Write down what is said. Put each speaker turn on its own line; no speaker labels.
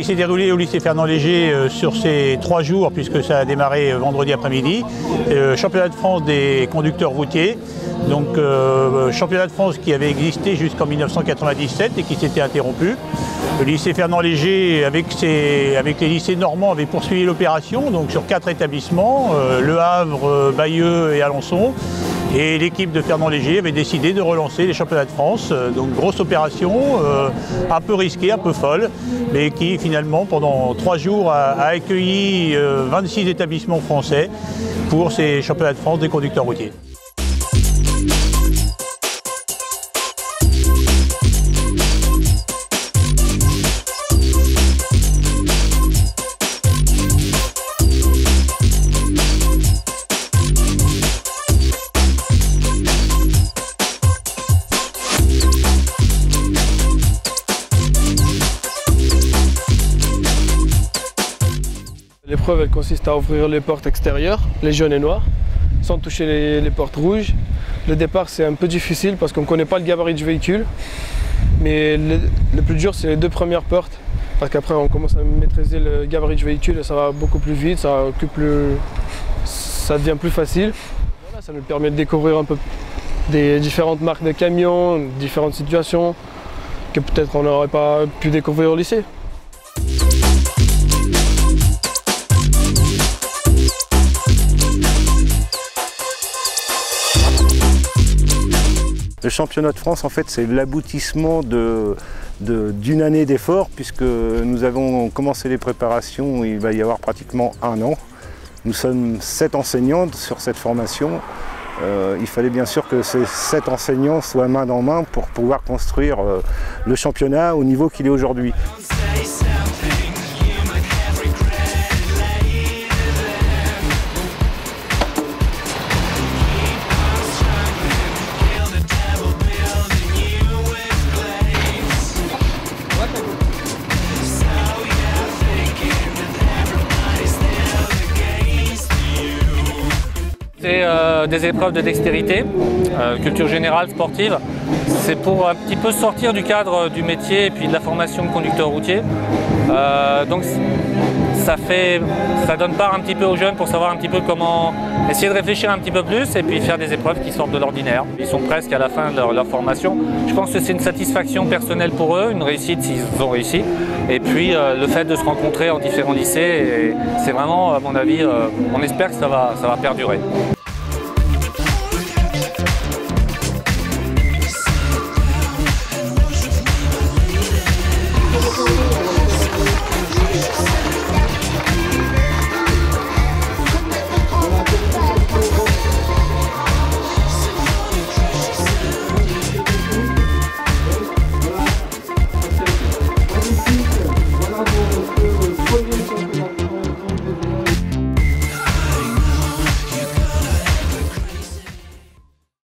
Il s'est déroulé au lycée Fernand Léger sur ces 3 jours, puisque ça a démarré vendredi après-midi. Championnat de France des conducteurs routiers. Donc championnat de France qui avait existé jusqu'en 1997 et qui s'était interrompu. Le lycée Fernand Léger, avec les lycées normands, avait poursuivi l'opération donc sur 4 établissements, Le Havre, Bayeux et Alençon. Et l'équipe de Fernand Léger avait décidé de relancer les championnats de France. Donc grosse opération, un peu risquée, un peu folle, mais qui finalement pendant 3 jours a accueilli 26 établissements français pour ces championnats de France des conducteurs routiers.
L'épreuve elle consiste à ouvrir les portes extérieures, les jaunes et noirs, sans toucher les portes rouges. Le départ c'est un peu difficile parce qu'on ne connaît pas le gabarit du véhicule. Mais le plus dur c'est les 2 premières portes. Parce qu'après on commence à maîtriser le gabarit du véhicule et ça va beaucoup plus vite, ça devient plus facile. Voilà, ça nous permet de découvrir un peu des différentes marques de camions, différentes situations que peut-être on n'aurait pas pu découvrir au lycée.
Le championnat de France, en fait, c'est l'aboutissement d'une année d'efforts, puisque nous avons commencé les préparations, il va y avoir pratiquement 1 an. Nous sommes 7 enseignants sur cette formation. Il fallait bien sûr que ces 7 enseignants soient main dans main pour pouvoir construire le championnat au niveau qu'il est aujourd'hui.
C'est des épreuves de dextérité, culture générale, sportive. C'est pour un petit peu sortir du cadre du métier et puis de la formation de conducteur routier. Donc ça donne part un petit peu aux jeunes pour savoir un petit peu comment essayer de réfléchir un petit peu plus et puis faire des épreuves qui sortent de l'ordinaire. Ils sont presque à la fin de leur formation. Je pense que c'est une satisfaction personnelle pour eux, une réussite s'ils ont réussi. Et puis le fait de se rencontrer en différents lycées, c'est vraiment, à mon avis, on espère que ça va perdurer.